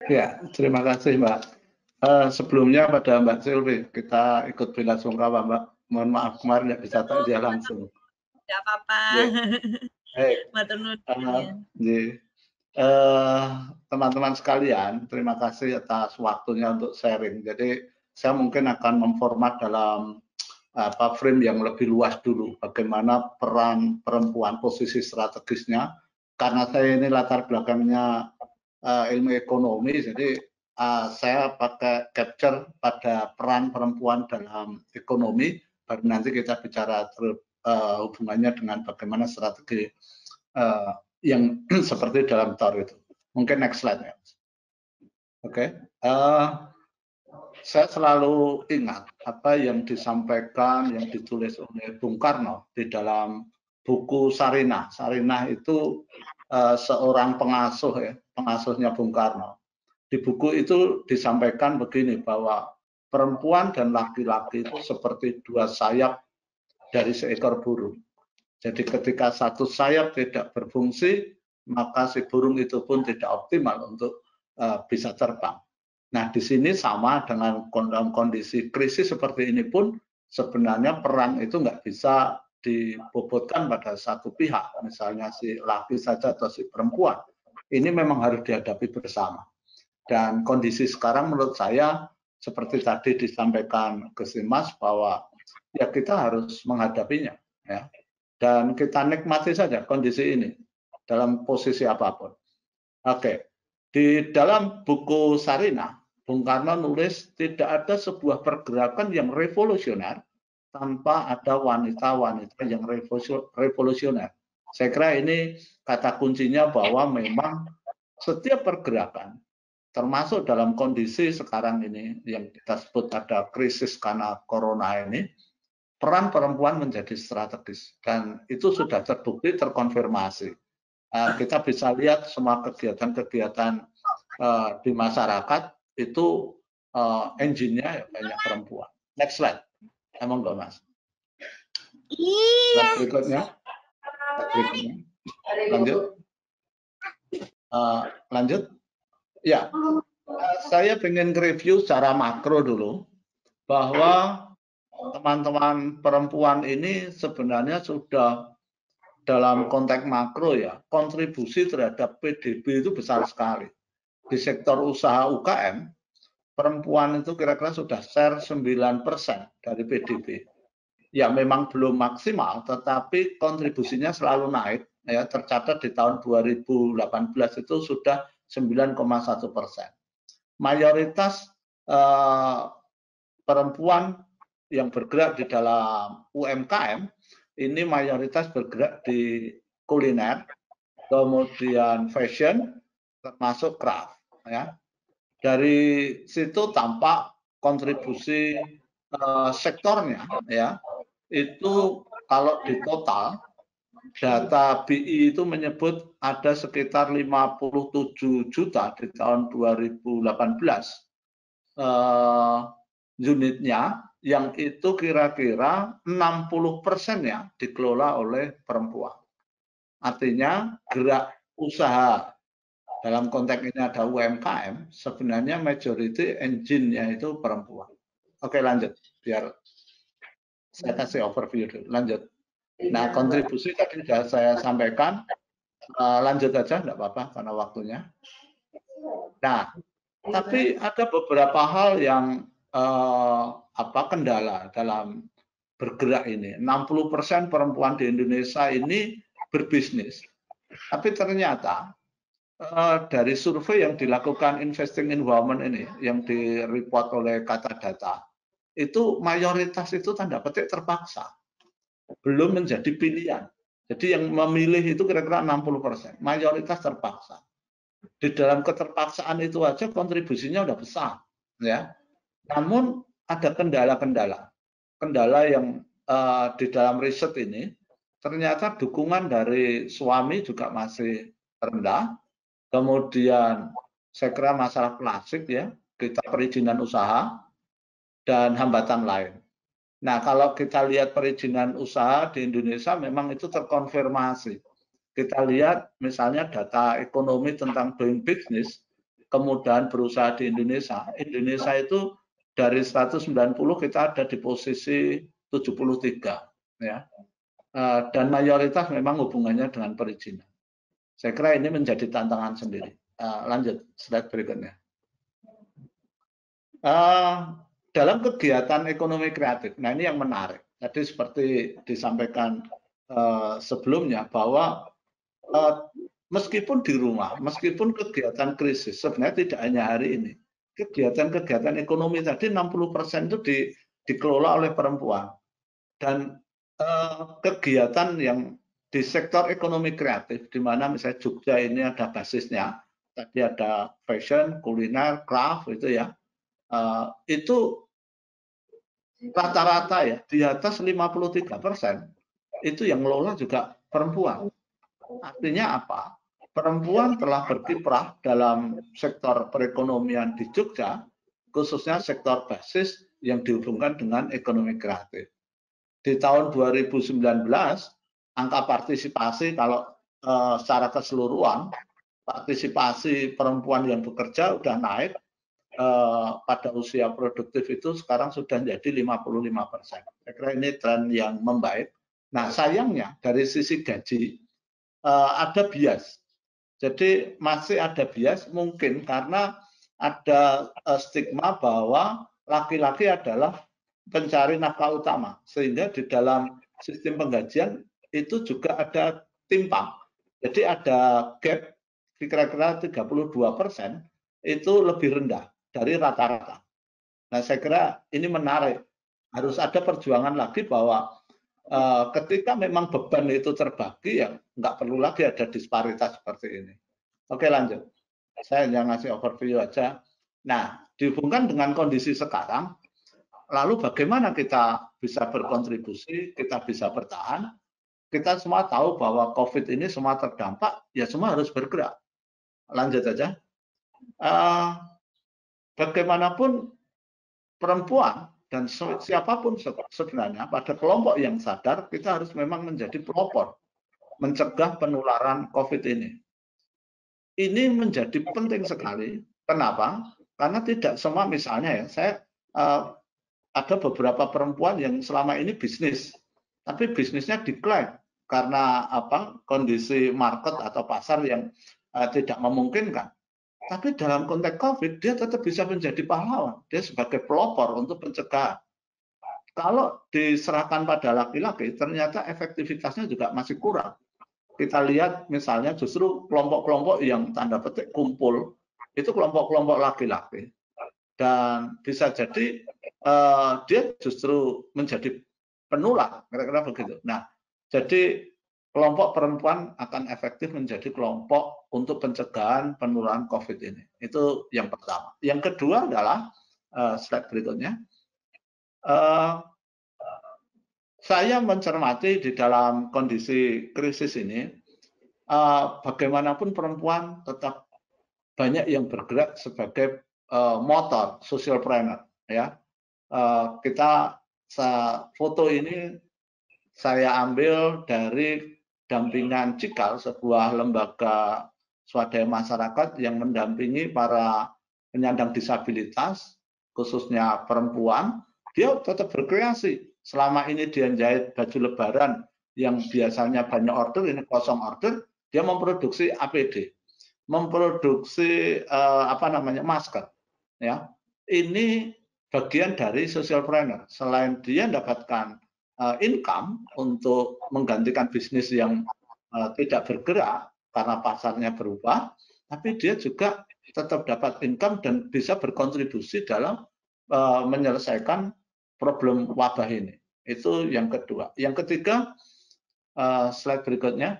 Ya, terima kasih Mbak. Sebelumnya pada Mbak Silvi, kita ikut belasungkawa Mbak. Mohon maaf kemarin nggak bisa Oh, takziah langsung. nggak apa-apa. Ya, baik. Matur nuwun. Jadi, teman-teman sekalian, terima kasih atas waktunya untuk sharing. Jadi saya mungkin akan memformat dalam frame yang lebih luas dulu, bagaimana peran perempuan, posisi strategisnya. Karena saya ini latar belakangnya ilmu ekonomi, jadi saya pakai capture pada peran perempuan dalam ekonomi, baru nanti kita bicara hubungannya dengan bagaimana strategi yang seperti dalam TOR itu. Mungkin next slide ya. Oke. Saya selalu ingat apa yang disampaikan, yang ditulis oleh Bung Karno di dalam buku Sarinah. Sarinah itu seorang pengasuh ya, pengasuhnya Bung Karno. Di buku itu disampaikan begini bahwa perempuan dan laki-laki itu seperti dua sayap dari seekor burung. Jadi ketika satu sayap tidak berfungsi, maka si burung itu pun tidak optimal untuk bisa terbang. Nah, di sini sama dengan kondisi krisis seperti ini pun sebenarnya peran itu nggak bisa dibobotkan pada satu pihak, misalnya si laki saja atau si perempuan. Ini memang harus dihadapi bersama. Dan kondisi sekarang menurut saya seperti tadi disampaikan Gus Dimas bahwa ya kita harus menghadapinya, ya. Dan kita nikmati saja kondisi ini dalam posisi apapun. Oke, di dalam buku Sarinah, Bung Karno nulis tidak ada sebuah pergerakan yang revolusioner tanpa ada wanita-wanita yang revolusioner. Saya kira ini kata kuncinya bahwa memang setiap pergerakan, termasuk dalam kondisi sekarang ini yang kita sebut ada krisis karena corona ini, peran perempuan menjadi strategis dan itu sudah terbukti terkonfirmasi. Kita bisa lihat semua kegiatan-kegiatan di masyarakat itu engine-nya ya banyak perempuan. Next slide. Emang enggak Mas? Slide berikutnya. Lanjut. Lanjut. Ya, saya ingin review secara makro dulu bahwa teman-teman perempuan ini sebenarnya sudah dalam konteks makro ya, kontribusi terhadap PDB itu besar sekali. Di sektor usaha UKM, perempuan itu kira-kira sudah share 9% dari PDB. Ya memang belum maksimal, tetapi kontribusinya selalu naik. Ya, tercatat di tahun 2018 itu sudah 9,1%. Mayoritas perempuan yang bergerak di dalam UMKM ini mayoritas bergerak di kuliner, kemudian fashion, termasuk craft. Ya. Dari situ tampak kontribusi sektornya, ya itu kalau di total data BI itu menyebut ada sekitar 57 juta di tahun 2018 unitnya, yang itu kira-kira 60%-nya dikelola oleh perempuan. Artinya gerak usaha dalam konteks ini ada UMKM, sebenarnya majority engine-nya itu perempuan. Oke lanjut, biar saya kasih overview dulu. Lanjut. Nah kontribusi tadi sudah saya sampaikan, lanjut aja enggak apa-apa karena waktunya. Nah, tapi ada beberapa hal yang kendala dalam bergerak ini. 60% perempuan di Indonesia ini berbisnis. Tapi ternyata dari survei yang dilakukan Investing in Women ini, yang direport oleh Kata Data, itu mayoritas itu tanda petik terpaksa. Belum menjadi pilihan. Jadi yang memilih itu kira-kira 60%. Mayoritas terpaksa. Di dalam keterpaksaan itu aja kontribusinya udah besar. Ya. Namun ada kendala-kendala. Kendala yang di dalam riset ini ternyata dukungan dari suami juga masih rendah. Kemudian saya kira masalah klasik ya, kita perizinan usaha dan hambatan lain. Nah, kalau kita lihat perizinan usaha di Indonesia memang itu terkonfirmasi. Kita lihat misalnya data ekonomi tentang doing business kemudahan berusaha di Indonesia. Indonesia itu dari 190 kita ada di posisi 73 ya. Dan mayoritas memang hubungannya dengan perizinan. Saya kira ini menjadi tantangan sendiri. Lanjut slide berikutnya. Dalam kegiatan ekonomi kreatif, nah ini yang menarik. Tadi seperti disampaikan sebelumnya bahwa meskipun di rumah, meskipun kegiatan krisis, sebenarnya tidak hanya hari ini, kegiatan-kegiatan ekonomi tadi 60% itu dikelola oleh perempuan. Dan kegiatan yang di sektor ekonomi kreatif, di mana misalnya Jogja ini ada basisnya, tadi ada fashion, kuliner, craft itu ya, itu rata-rata ya di atas 53% itu yang ngelola juga perempuan. Artinya apa? Perempuan telah berkiprah dalam sektor perekonomian di Jogja, khususnya sektor basis yang dihubungkan dengan ekonomi kreatif. Di tahun 2019, angka partisipasi kalau secara keseluruhan, partisipasi perempuan yang bekerja sudah naik pada usia produktif itu sekarang sudah menjadi 55%. Saya kira ini tren yang membaik. Nah, sayangnya dari sisi gaji ada bias. Jadi masih ada bias mungkin karena ada stigma bahwa laki-laki adalah pencari nafkah utama, sehingga di dalam sistem penggajian itu juga ada timpang. Jadi ada gap kira-kira 32% itu lebih rendah dari rata-rata. Nah, saya kira ini menarik. Harus ada perjuangan lagi bahwa ketika memang beban itu terbagi, ya nggak perlu lagi ada disparitas seperti ini. Oke, lanjut. Saya hanya ngasih overview aja. Nah, dihubungkan dengan kondisi sekarang, lalu bagaimana kita bisa berkontribusi, kita bisa bertahan. Kita semua tahu bahwa COVID ini semua terdampak, ya semua harus bergerak. Lanjut aja. Bagaimanapun perempuan dan siapapun sebenarnya pada kelompok yang sadar, kita harus memang menjadi pelopor mencegah penularan COVID ini. Ini menjadi penting sekali. Kenapa? Karena tidak semua, misalnya ya, saya ada beberapa perempuan yang selama ini bisnis, tapi bisnisnya decline karena apa? Kondisi market atau pasar yang tidak memungkinkan. Tapi dalam konteks COVID, dia tetap bisa menjadi pahlawan. Dia sebagai pelopor untuk pencegahan. Kalau diserahkan pada laki-laki, ternyata efektivitasnya juga masih kurang. Kita lihat misalnya justru kelompok-kelompok yang tanda petik kumpul, itu kelompok-kelompok laki-laki. Dan bisa jadi dia justru menjadi penular, kira-kira begitu. Nah, jadi kelompok perempuan akan efektif menjadi kelompok untuk pencegahan penularan COVID ini. Itu yang pertama. Yang kedua adalah slide berikutnya. Saya mencermati di dalam kondisi krisis ini, bagaimanapun perempuan tetap banyak yang bergerak sebagai motor socialpreneur. Ya, kita foto ini saya ambil dari dampingan Cikal, sebuah lembaga swadaya masyarakat yang mendampingi para penyandang disabilitas, khususnya perempuan. Dia tetap berkreasi. Selama ini dia jahit baju lebaran yang biasanya banyak order, ini kosong order, dia memproduksi APD, memproduksi masker. Ya, ini bagian dari socialpreneur. Selain dia mendapatkan income untuk menggantikan bisnis yang tidak bergerak karena pasarnya berubah, tapi dia juga tetap dapat income dan bisa berkontribusi dalam menyelesaikan problem wabah ini. Itu yang kedua. Yang ketiga, slide berikutnya.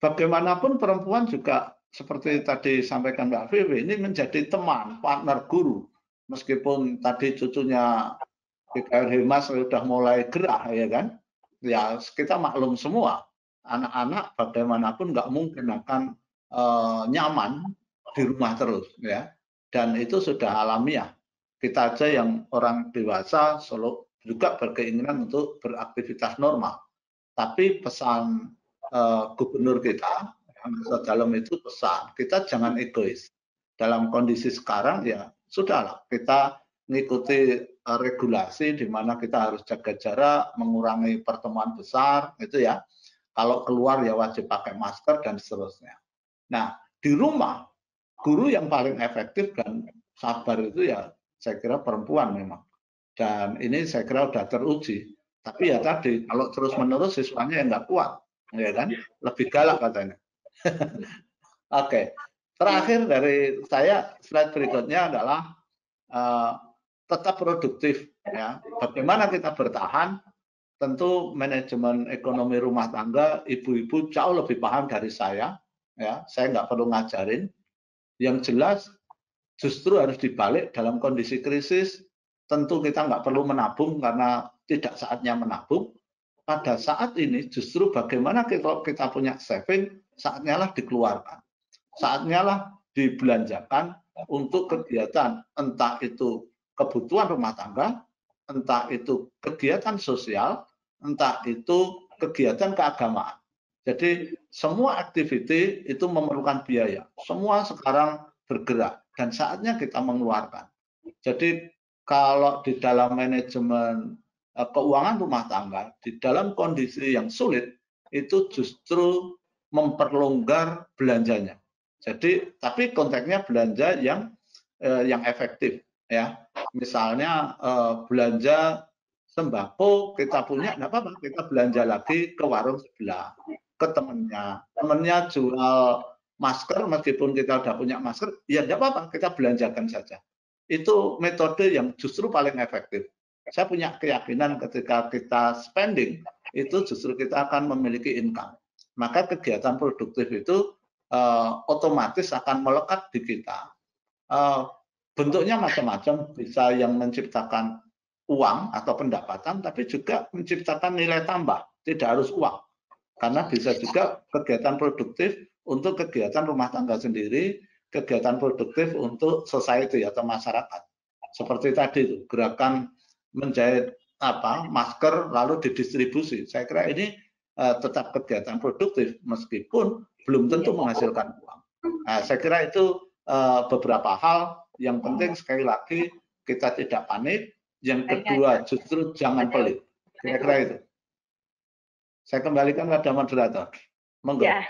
Bagaimanapun perempuan juga seperti tadi sampaikan Mbak Vivi, ini menjadi teman, partner guru. Meskipun tadi cucunya PKR Hemas sudah mulai gerak, ya kan? Ya, kita maklum semua. Anak-anak bagaimanapun nggak mungkin akan nyaman di rumah terus, ya. Dan itu sudah alamiah. Kita aja yang orang dewasa selalu juga berkeinginan untuk beraktivitas normal. Tapi pesan gubernur kita, Masa dalam itu pesan, kita jangan egois. Dalam kondisi sekarang ya sudahlah, kita mengikuti regulasi di mana kita harus jaga jarak, mengurangi pertemuan besar, itu ya. Kalau keluar ya wajib pakai masker dan seterusnya. Nah, di rumah guru yang paling efektif dan sabar itu ya saya kira perempuan memang. Dan ini saya kira sudah teruji. Tapi ya tadi, kalau terus-menerus siswanya yang nggak kuat, ya kan? Lebih galak katanya. Oke, terakhir dari saya slide berikutnya adalah tetap produktif. Ya, bagaimana kita bertahan? Tentu manajemen ekonomi rumah tangga, ibu-ibu jauh lebih paham dari saya. Ya, saya nggak perlu ngajarin. Yang jelas, justru harus dibalik dalam kondisi krisis. Tentu kita nggak perlu menabung karena tidak saatnya menabung. Pada saat ini justru bagaimana kita punya saving, saatnya lah dikeluarkan. Saatnya lah dibelanjakan untuk kegiatan, entah itu kebutuhan rumah tangga, entah itu kegiatan sosial, entah itu kegiatan keagamaan. Jadi semua aktiviti itu memerlukan biaya. Semua sekarang bergerak dan saatnya kita mengeluarkan. Jadi kalau di dalam manajemen keuangan rumah tangga, di dalam kondisi yang sulit, itu justru memperlonggar belanjanya. Jadi, tapi konteksnya belanja yang efektif, ya. Misalnya belanja sembako kita punya, nggak apa-apa, kita belanja lagi ke warung sebelah, ke temennya jual masker, meskipun kita udah punya masker, ya nggak apa-apa, kita belanjakan saja. Itu metode yang justru paling efektif. Saya punya keyakinan ketika kita spending, itu justru kita akan memiliki income. Maka kegiatan produktif itu otomatis akan melekat di kita. Bentuknya macam-macam, bisa yang menciptakan uang atau pendapatan, tapi juga menciptakan nilai tambah, tidak harus uang. Karena bisa juga kegiatan produktif untuk kegiatan rumah tangga sendiri, kegiatan produktif untuk society atau masyarakat. Seperti tadi itu, gerakan menjahit masker lalu didistribusi. Saya kira ini tetap kegiatan produktif meskipun belum tentu menghasilkan uang. Nah, saya kira itu beberapa hal yang penting. Sekali lagi kita tidak panik. Yang kedua justru jangan pelit. Kira-kira itu. Saya kembalikan kepada moderator. Monggo. Ya,